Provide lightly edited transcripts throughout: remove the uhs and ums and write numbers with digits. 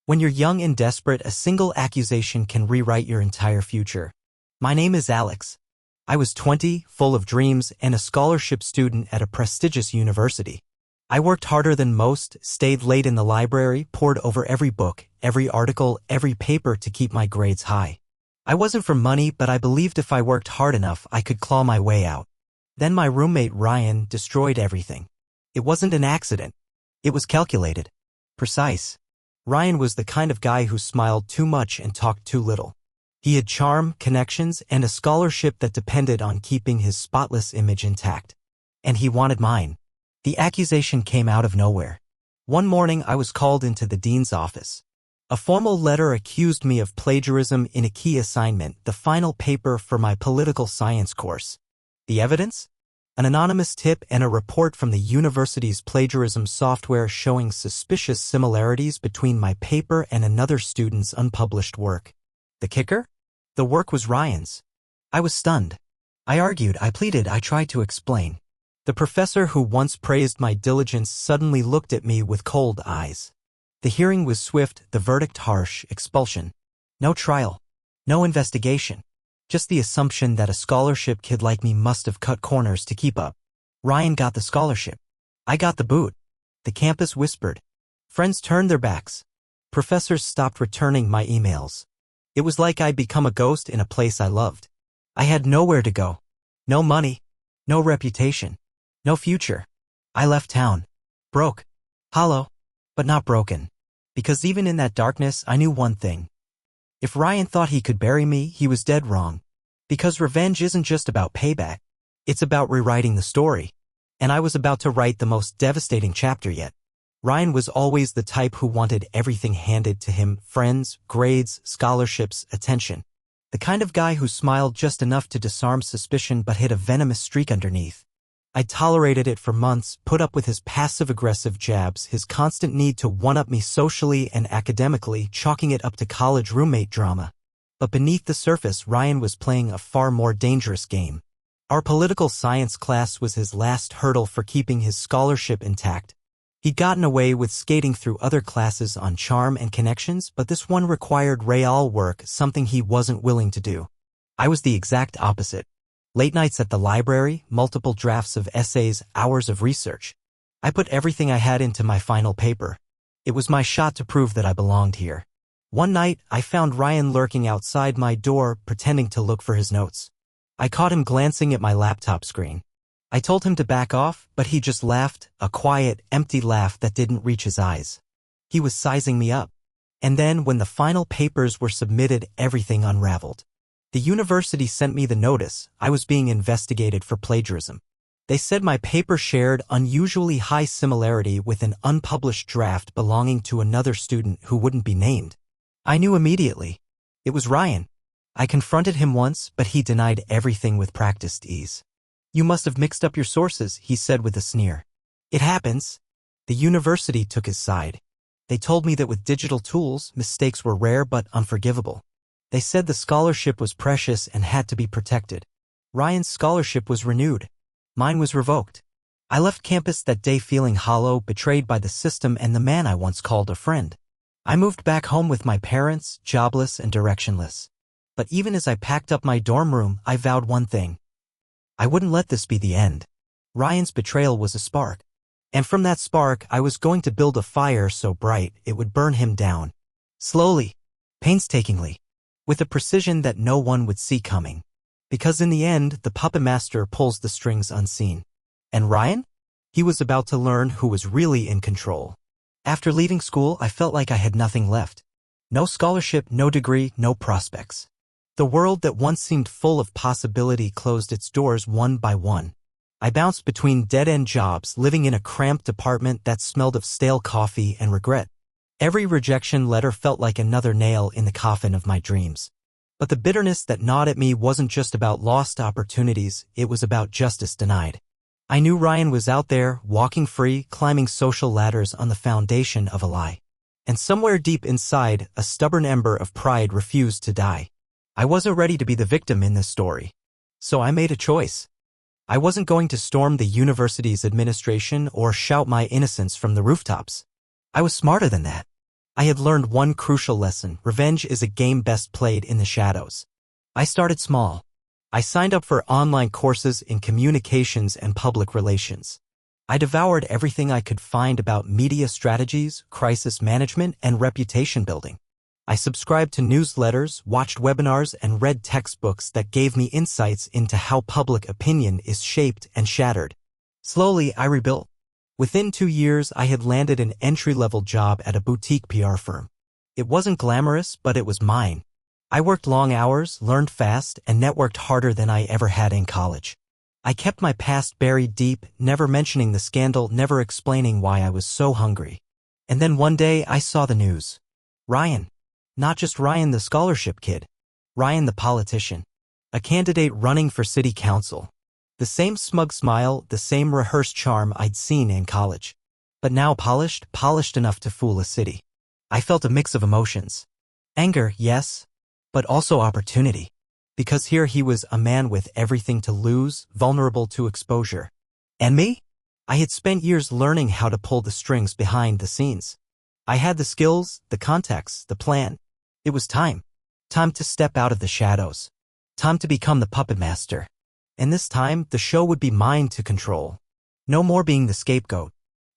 When you're young and desperate, a single accusation can rewrite your entire future. My name is Alex. I was 20, full of dreams, and a scholarship student at a prestigious university. I worked harder than most, stayed late in the library, pored over every book, every article, every paper to keep my grades high. I wasn't for money, but I believed if I worked hard enough, I could claw my way out. Then my roommate Ryan destroyed everything. It wasn't an accident. It was calculated. Precise. Ryan was the kind of guy who smiled too much and talked too little. He had charm, connections, and a scholarship that depended on keeping his spotless image intact. And he wanted mine. The accusation came out of nowhere. One morning I was called into the dean's office. A formal letter accused me of plagiarism in a key assignment, the final paper for my political science course. The evidence? An anonymous tip and a report from the university's plagiarism software showing suspicious similarities between my paper and another student's unpublished work. The kicker? The work was Ryan's. I was stunned. I argued, I pleaded, I tried to explain. The professor who once praised my diligence suddenly looked at me with cold eyes. The hearing was swift, the verdict harsh: expulsion. No trial. No investigation. Just the assumption that a scholarship kid like me must have cut corners to keep up. Ryan got the scholarship. I got the boot. The campus whispered. Friends turned their backs. Professors stopped returning my emails. It was like I'd become a ghost in a place I loved. I had nowhere to go. No money. No reputation. No future. I left town. Broke. Hollow. But not broken. Because even in that darkness, I knew one thing. If Ryan thought he could bury me, he was dead wrong. Because revenge isn't just about payback. It's about rewriting the story. And I was about to write the most devastating chapter yet. Ryan was always the type who wanted everything handed to him: friends, grades, scholarships, attention. The kind of guy who smiled just enough to disarm suspicion but hid a venomous streak underneath. I tolerated it for months, put up with his passive-aggressive jabs, his constant need to one-up me socially and academically, chalking it up to college roommate drama. But beneath the surface, Ryan was playing a far more dangerous game. Our political science class was his last hurdle for keeping his scholarship intact. He'd gotten away with skating through other classes on charm and connections, but this one required real work, something he wasn't willing to do. I was the exact opposite. Late nights at the library, multiple drafts of essays, hours of research. I put everything I had into my final paper. It was my shot to prove that I belonged here. One night, I found Ryan lurking outside my door, pretending to look for his notes. I caught him glancing at my laptop screen. I told him to back off, but he just laughed, a quiet, empty laugh that didn't reach his eyes. He was sizing me up. And then, when the final papers were submitted, everything unraveled. The university sent me the notice. I was being investigated for plagiarism. They said my paper shared unusually high similarity with an unpublished draft belonging to another student who wouldn't be named. I knew immediately. It was Ryan. I confronted him once, but he denied everything with practiced ease. You must have mixed up your sources, he said with a sneer. It happens. The university took his side. They told me that with digital tools, mistakes were rare but unforgivable. They said the scholarship was precious and had to be protected. Ryan's scholarship was renewed. Mine was revoked. I left campus that day feeling hollow, betrayed by the system and the man I once called a friend. I moved back home with my parents, jobless and directionless. But even as I packed up my dorm room, I vowed one thing. I wouldn't let this be the end. Ryan's betrayal was a spark. And from that spark, I was going to build a fire so bright it would burn him down. Slowly, painstakingly, with a precision that no one would see coming. Because in the end, the puppet master pulls the strings unseen. And Ryan? He was about to learn who was really in control. After leaving school, I felt like I had nothing left. No scholarship, no degree, no prospects. The world that once seemed full of possibility closed its doors one by one. I bounced between dead-end jobs, living in a cramped apartment that smelled of stale coffee and regret. Every rejection letter felt like another nail in the coffin of my dreams. But the bitterness that gnawed at me wasn't just about lost opportunities, it was about justice denied. I knew Ryan was out there, walking free, climbing social ladders on the foundation of a lie. And somewhere deep inside, a stubborn ember of pride refused to die. I wasn't ready to be the victim in this story. So I made a choice. I wasn't going to storm the university's administration or shout my innocence from the rooftops. I was smarter than that. I had learned one crucial lesson: revenge is a game best played in the shadows. I started small. I signed up for online courses in communications and public relations. I devoured everything I could find about media strategies, crisis management, and reputation building. I subscribed to newsletters, watched webinars, and read textbooks that gave me insights into how public opinion is shaped and shattered. Slowly, I rebuilt. Within 2 years, I had landed an entry-level job at a boutique PR firm. It wasn't glamorous, but it was mine. I worked long hours, learned fast, and networked harder than I ever had in college. I kept my past buried deep, never mentioning the scandal, never explaining why I was so hungry. And then one day, I saw the news. Ryan. Not just Ryan the scholarship kid. Ryan the politician. A candidate running for city council. The same smug smile, the same rehearsed charm I'd seen in college. But now polished enough to fool a city. I felt a mix of emotions. Anger, yes, but also opportunity. Because here he was, a man with everything to lose, vulnerable to exposure. And me? I had spent years learning how to pull the strings behind the scenes. I had the skills, the context, the plan. It was time. Time to step out of the shadows. Time to become the puppet master. And this time, the show would be mine to control. No more being the scapegoat.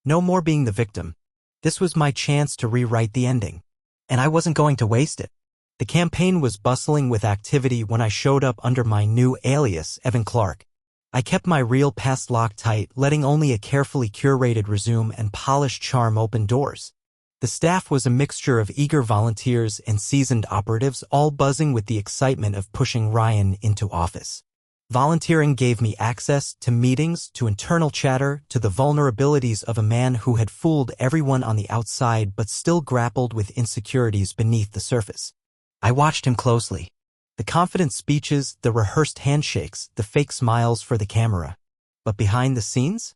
No more being the victim. This was my chance to rewrite the ending. And I wasn't going to waste it. The campaign was bustling with activity when I showed up under my new alias, Evan Clark. I kept my real past locked tight, letting only a carefully curated resume and polished charm open doors. The staff was a mixture of eager volunteers and seasoned operatives, all buzzing with the excitement of pushing Ryan into office. Volunteering gave me access to meetings, to internal chatter, to the vulnerabilities of a man who had fooled everyone on the outside but still grappled with insecurities beneath the surface. I watched him closely. The confident speeches, the rehearsed handshakes, the fake smiles for the camera. But behind the scenes?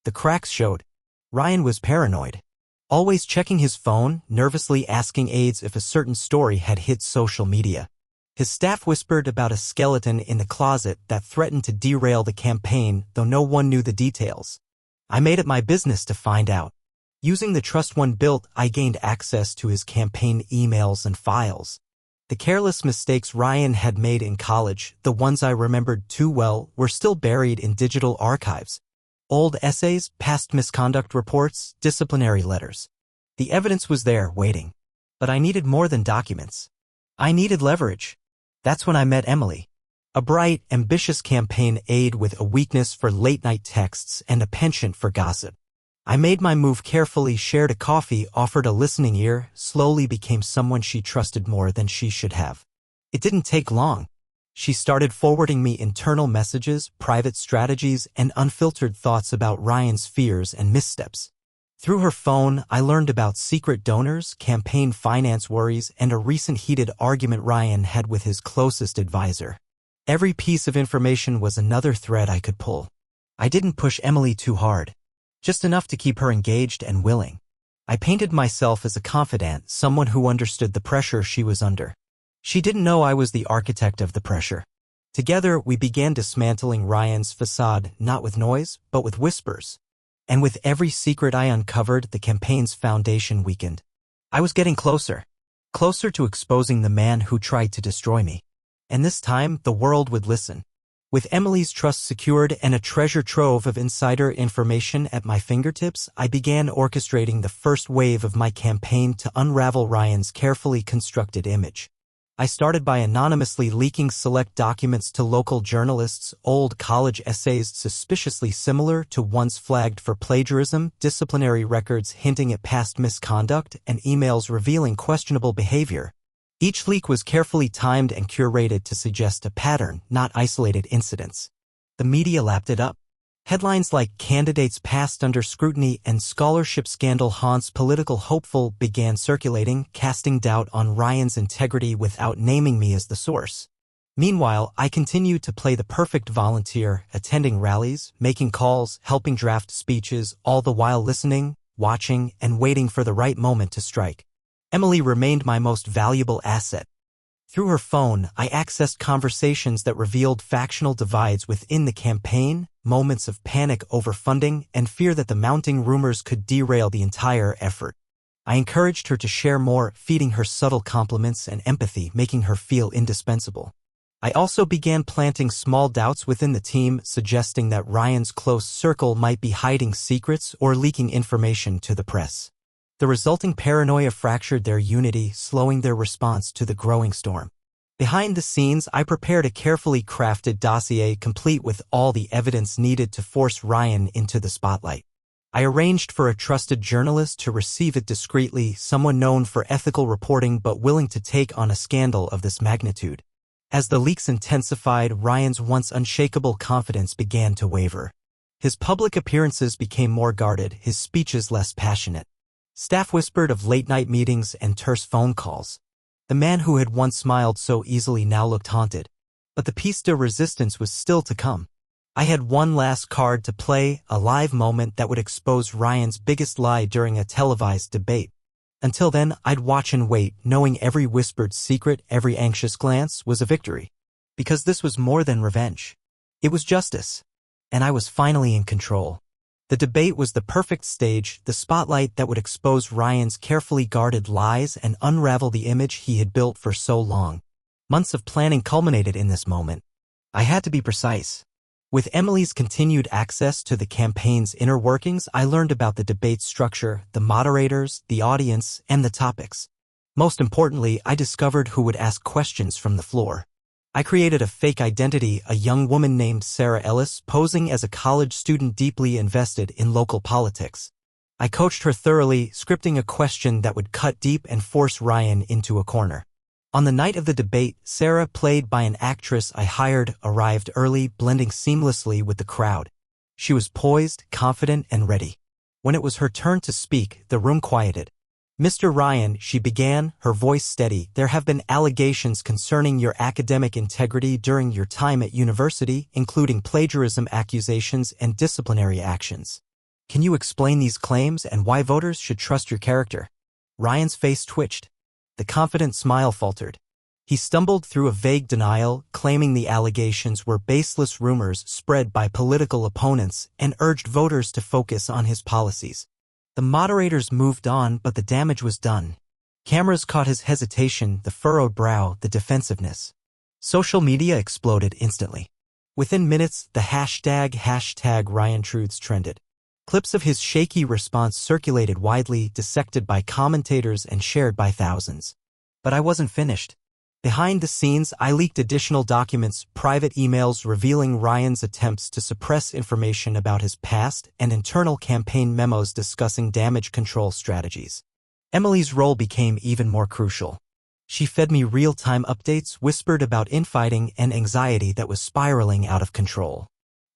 The cracks showed. Ryan was paranoid. Always checking his phone, nervously asking aides if a certain story had hit social media. His staff whispered about a skeleton in the closet that threatened to derail the campaign, though no one knew the details. I made it my business to find out. Using the trust one built, I gained access to his campaign emails and files. The careless mistakes Ryan had made in college, the ones I remembered too well, were still buried in digital archives. Old essays, past misconduct reports, disciplinary letters. The evidence was there, waiting. But I needed more than documents. I needed leverage. That's when I met Emily. A bright, ambitious campaign aide with a weakness for late-night texts and a penchant for gossip. I made my move carefully, shared a coffee, offered a listening ear, slowly became someone she trusted more than she should have. It didn't take long. She started forwarding me internal messages, private strategies, and unfiltered thoughts about Ryan's fears and missteps. Through her phone, I learned about secret donors, campaign finance worries, and a recent heated argument Ryan had with his closest advisor. Every piece of information was another thread I could pull. I didn't push Emily too hard. Just enough to keep her engaged and willing. I painted myself as a confidant, someone who understood the pressure she was under. She didn't know I was the architect of the pressure. Together, we began dismantling Ryan's facade, not with noise, but with whispers. And with every secret I uncovered, the campaign's foundation weakened. I was getting closer. Closer to exposing the man who tried to destroy me. And this time, the world would listen. With Emily's trust secured and a treasure trove of insider information at my fingertips, I began orchestrating the first wave of my campaign to unravel Ryan's carefully constructed image. I started by anonymously leaking select documents to local journalists, old college essays suspiciously similar to ones flagged for plagiarism, disciplinary records hinting at past misconduct, and emails revealing questionable behavior. Each leak was carefully timed and curated to suggest a pattern, not isolated incidents. The media lapped it up. Headlines like "Candidates Passed Under Scrutiny" and "Scholarship Scandal Haunts Political Hopeful" began circulating, casting doubt on Ryan's integrity without naming me as the source. Meanwhile, I continued to play the perfect volunteer, attending rallies, making calls, helping draft speeches, all the while listening, watching, and waiting for the right moment to strike. Emily remained my most valuable asset. Through her phone, I accessed conversations that revealed factional divides within the campaign, moments of panic over funding, and fear that the mounting rumors could derail the entire effort. I encouraged her to share more, feeding her subtle compliments and empathy, making her feel indispensable. I also began planting small doubts within the team, suggesting that Ryan's close circle might be hiding secrets or leaking information to the press. The resulting paranoia fractured their unity, slowing their response to the growing storm. Behind the scenes, I prepared a carefully crafted dossier complete with all the evidence needed to force Ryan into the spotlight. I arranged for a trusted journalist to receive it discreetly, someone known for ethical reporting but willing to take on a scandal of this magnitude. As the leaks intensified, Ryan's once unshakable confidence began to waver. His public appearances became more guarded, his speeches less passionate. Staff whispered of late-night meetings and terse phone calls. The man who had once smiled so easily now looked haunted. But the piece de resistance was still to come. I had one last card to play, a live moment that would expose Ryan's biggest lie during a televised debate. Until then, I'd watch and wait, knowing every whispered secret, every anxious glance was a victory. Because this was more than revenge. It was justice. And I was finally in control. The debate was the perfect stage, the spotlight that would expose Ryan's carefully guarded lies and unravel the image he had built for so long. Months of planning culminated in this moment. I had to be precise. With Emily's continued access to the campaign's inner workings, I learned about the debate's structure, the moderators, the audience, and the topics. Most importantly, I discovered who would ask questions from the floor. I created a fake identity, a young woman named Sarah Ellis, posing as a college student deeply invested in local politics. I coached her thoroughly, scripting a question that would cut deep and force Ryan into a corner. On the night of the debate, Sarah, played by an actress I hired, arrived early, blending seamlessly with the crowd. She was poised, confident, and ready. When it was her turn to speak, the room quieted. "Mr. Ryan," she began, her voice steady, "there have been allegations concerning your academic integrity during your time at university, including plagiarism accusations and disciplinary actions. Can you explain these claims and why voters should trust your character?" Ryan's face twitched. The confident smile faltered. He stumbled through a vague denial, claiming the allegations were baseless rumors spread by political opponents, and urged voters to focus on his policies. The moderators moved on, but the damage was done. Cameras caught his hesitation, the furrowed brow, the defensiveness. Social media exploded instantly. Within minutes, the hashtag #RyanTruths trended. Clips of his shaky response circulated widely, dissected by commentators and shared by thousands. But I wasn't finished. Behind the scenes, I leaked additional documents, private emails revealing Ryan's attempts to suppress information about his past and internal campaign memos discussing damage control strategies. Emily's role became even more crucial. She fed me real-time updates, whispered about infighting and anxiety that was spiraling out of control.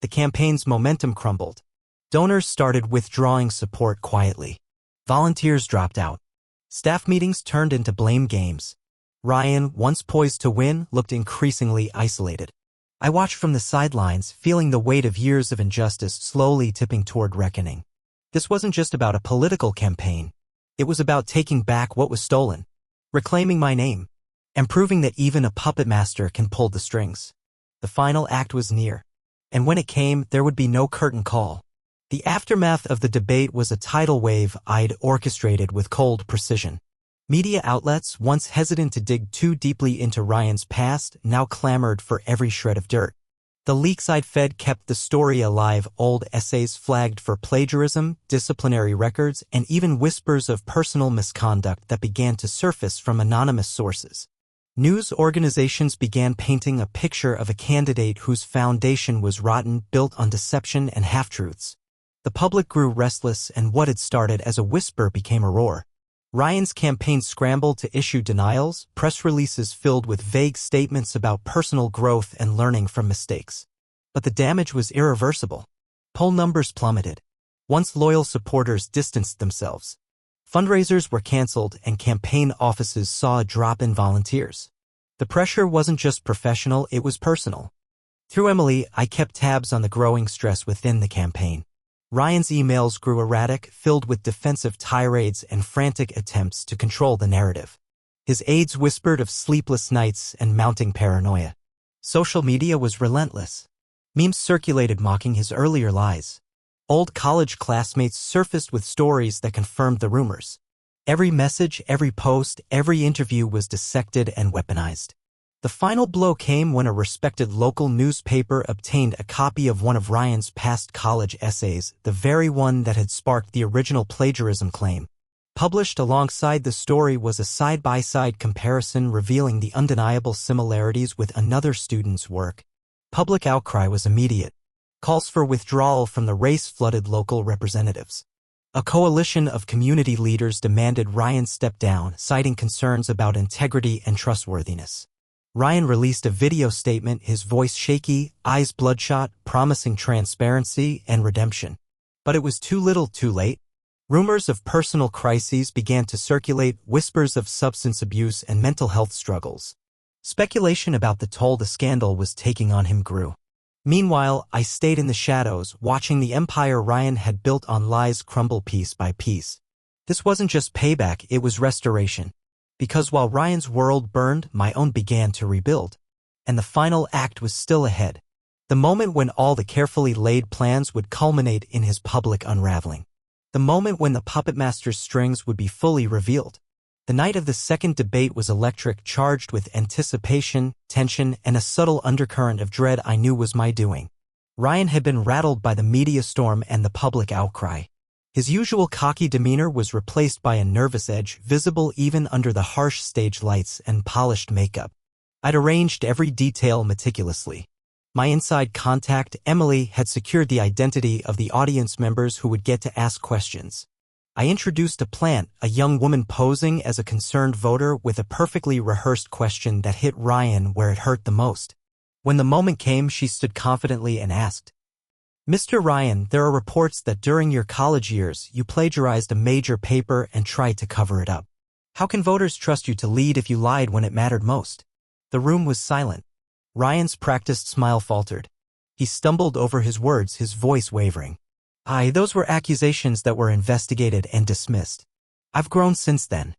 The campaign's momentum crumbled. Donors started withdrawing support quietly. Volunteers dropped out. Staff meetings turned into blame games. Ryan, once poised to win, looked increasingly isolated. I watched from the sidelines, feeling the weight of years of injustice slowly tipping toward reckoning. This wasn't just about a political campaign. It was about taking back what was stolen, reclaiming my name, and proving that even a puppet master can pull the strings. The final act was near. And when it came, there would be no curtain call. The aftermath of the debate was a tidal wave I'd orchestrated with cold precision. Media outlets, once hesitant to dig too deeply into Ryan's past, now clamored for every shred of dirt. The leaks I'd fed kept the story alive, old essays flagged for plagiarism, disciplinary records, and even whispers of personal misconduct that began to surface from anonymous sources. News organizations began painting a picture of a candidate whose foundation was rotten, built on deception and half-truths. The public grew restless, and what had started as a whisper became a roar. Ryan's campaign scrambled to issue denials, press releases filled with vague statements about personal growth and learning from mistakes. But the damage was irreversible. Poll numbers plummeted. Once loyal supporters distanced themselves. Fundraisers were canceled, and campaign offices saw a drop in volunteers. The pressure wasn't just professional, it was personal. Through Emily, I kept tabs on the growing stress within the campaign. Ryan's emails grew erratic, filled with defensive tirades and frantic attempts to control the narrative. His aides whispered of sleepless nights and mounting paranoia. Social media was relentless. Memes circulated mocking his earlier lies. Old college classmates surfaced with stories that confirmed the rumors. Every message, every post, every interview was dissected and weaponized. The final blow came when a respected local newspaper obtained a copy of one of Ryan's past college essays, the very one that had sparked the original plagiarism claim. Published alongside the story was a side-by-side comparison revealing the undeniable similarities with another student's work. Public outcry was immediate. Calls for withdrawal from the race flooded local representatives. A coalition of community leaders demanded Ryan step down, citing concerns about integrity and trustworthiness. Ryan released a video statement, his voice shaky, eyes bloodshot, promising transparency and redemption. But it was too little too late. Rumors of personal crises began to circulate, whispers of substance abuse and mental health struggles. Speculation about the toll the scandal was taking on him grew. Meanwhile, I stayed in the shadows, watching the empire Ryan had built on lies crumble piece by piece. This wasn't just payback, it was restoration. Because while Ryan's world burned, my own began to rebuild. And the final act was still ahead. The moment when all the carefully laid plans would culminate in his public unraveling. The moment when the puppet master's strings would be fully revealed. The night of the second debate was electric, charged with anticipation, tension, and a subtle undercurrent of dread I knew was my doing. Ryan had been rattled by the media storm and the public outcry. His usual cocky demeanor was replaced by a nervous edge, visible even under the harsh stage lights and polished makeup. I'd arranged every detail meticulously. My inside contact, Emily, had secured the identity of the audience members who would get to ask questions. I introduced a plant, a young woman posing as a concerned voter with a perfectly rehearsed question that hit Ryan where it hurt the most. When the moment came, she stood confidently and asked, "Mr. Ryan, there are reports that during your college years you plagiarized a major paper and tried to cover it up. How can voters trust you to lead if you lied when it mattered most?" The room was silent. Ryan's practiced smile faltered. He stumbled over his words, his voice wavering. Those were accusations that were investigated and dismissed. I've grown since then."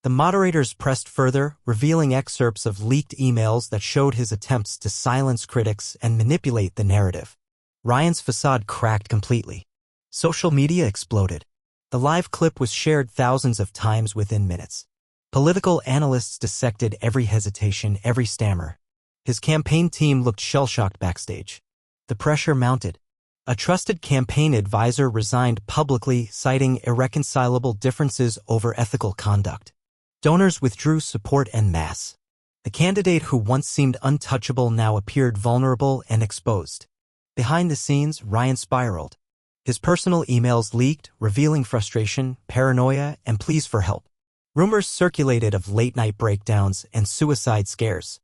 The moderators pressed further, revealing excerpts of leaked emails that showed his attempts to silence critics and manipulate the narrative. Ryan's facade cracked completely. Social media exploded. The live clip was shared thousands of times within minutes. Political analysts dissected every hesitation, every stammer. His campaign team looked shell-shocked backstage. The pressure mounted. A trusted campaign advisor resigned publicly, citing irreconcilable differences over ethical conduct. Donors withdrew support en masse. The candidate who once seemed untouchable now appeared vulnerable and exposed. Behind the scenes, Ryan spiraled. His personal emails leaked, revealing frustration, paranoia, and pleas for help. Rumors circulated of late-night breakdowns and suicide scares.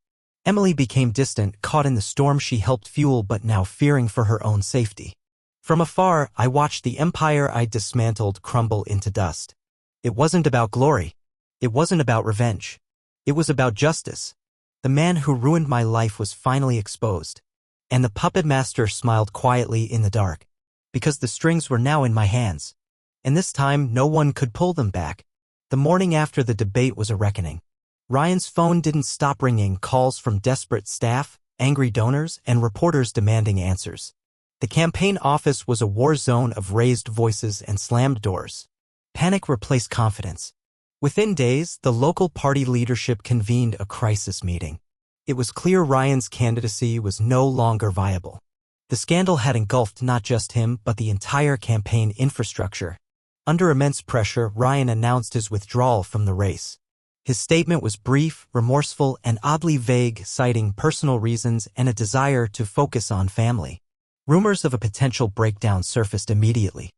Emily became distant, caught in the storm she helped fuel but now fearing for her own safety. From afar, I watched the empire I'd dismantled crumble into dust. It wasn't about glory. It wasn't about revenge. It was about justice. The man who ruined my life was finally exposed. And the puppet master smiled quietly in the dark. Because the strings were now in my hands. And this time, no one could pull them back. The morning after the debate was a reckoning. Ryan's phone didn't stop ringing, calls from desperate staff, angry donors, and reporters demanding answers. The campaign office was a war zone of raised voices and slammed doors. Panic replaced confidence. Within days, the local party leadership convened a crisis meeting. It was clear Ryan's candidacy was no longer viable. The scandal had engulfed not just him, but the entire campaign infrastructure. Under immense pressure, Ryan announced his withdrawal from the race. His statement was brief, remorseful, and oddly vague, citing personal reasons and a desire to focus on family. Rumors of a potential breakdown surfaced immediately.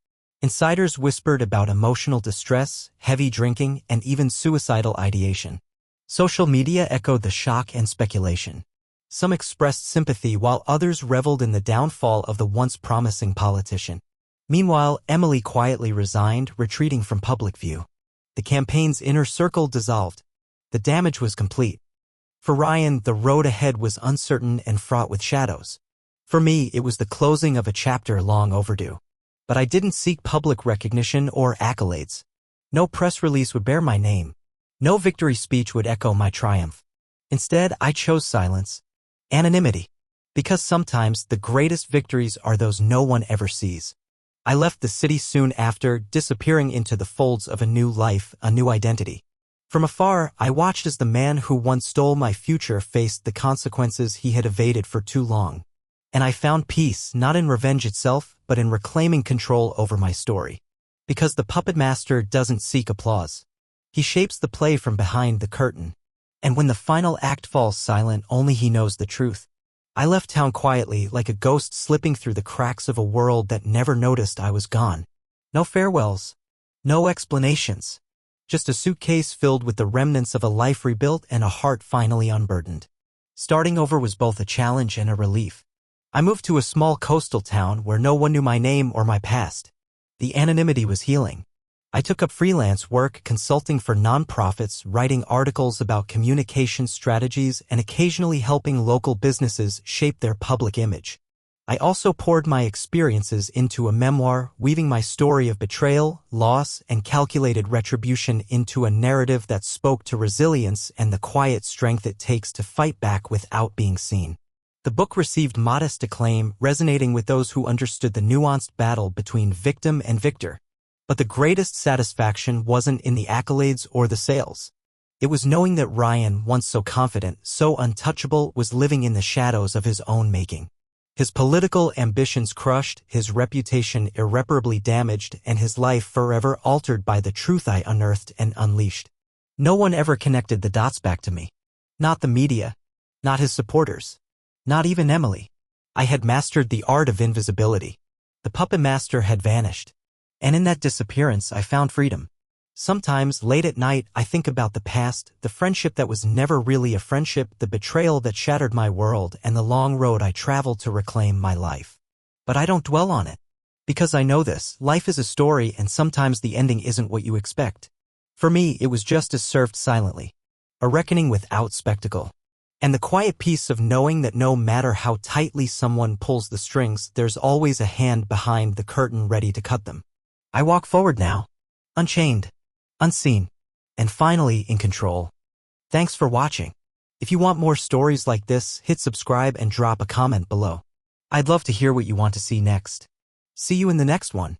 Insiders whispered about emotional distress, heavy drinking, and even suicidal ideation. Social media echoed the shock and speculation. Some expressed sympathy while others reveled in the downfall of the once promising politician. Meanwhile, Emily quietly resigned, retreating from public view. The campaign's inner circle dissolved. The damage was complete. For Ryan, the road ahead was uncertain and fraught with shadows. For me, it was the closing of a chapter long overdue. But I didn't seek public recognition or accolades. No press release would bear my name. No victory speech would echo my triumph. Instead, I chose silence. Anonymity. Because sometimes the greatest victories are those no one ever sees. I left the city soon after, disappearing into the folds of a new life, a new identity. From afar, I watched as the man who once stole my future faced the consequences he had evaded for too long. And I found peace, not in revenge itself, but in reclaiming control over my story. Because the puppet master doesn't seek applause. He shapes the play from behind the curtain. And when the final act falls silent, only he knows the truth. I left town quietly, like a ghost slipping through the cracks of a world that never noticed I was gone. No farewells. No explanations. Just a suitcase filled with the remnants of a life rebuilt and a heart finally unburdened. Starting over was both a challenge and a relief. I moved to a small coastal town where no one knew my name or my past. The anonymity was healing. I took up freelance work, consulting for nonprofits, writing articles about communication strategies, and occasionally helping local businesses shape their public image. I also poured my experiences into a memoir, weaving my story of betrayal, loss, and calculated retribution into a narrative that spoke to resilience and the quiet strength it takes to fight back without being seen. The book received modest acclaim, resonating with those who understood the nuanced battle between victim and victor. But the greatest satisfaction wasn't in the accolades or the sales. It was knowing that Ryan, once so confident, so untouchable, was living in the shadows of his own making. His political ambitions crushed, his reputation irreparably damaged, and his life forever altered by the truth I unearthed and unleashed. No one ever connected the dots back to me. Not the media. Not his supporters. Not even Emily. I had mastered the art of invisibility. The puppet master had vanished. And in that disappearance, I found freedom. Sometimes, late at night, I think about the past, the friendship that was never really a friendship, the betrayal that shattered my world, and the long road I traveled to reclaim my life. But I don't dwell on it. Because I know this, life is a story, and sometimes the ending isn't what you expect. For me, it was justice served silently. A reckoning without spectacle. And the quiet peace of knowing that no matter how tightly someone pulls the strings, there's always a hand behind the curtain ready to cut them. I walk forward now. Unchained. Unseen. And finally in control. Thanks for watching. If you want more stories like this, hit subscribe and drop a comment below. I'd love to hear what you want to see next. See you in the next one.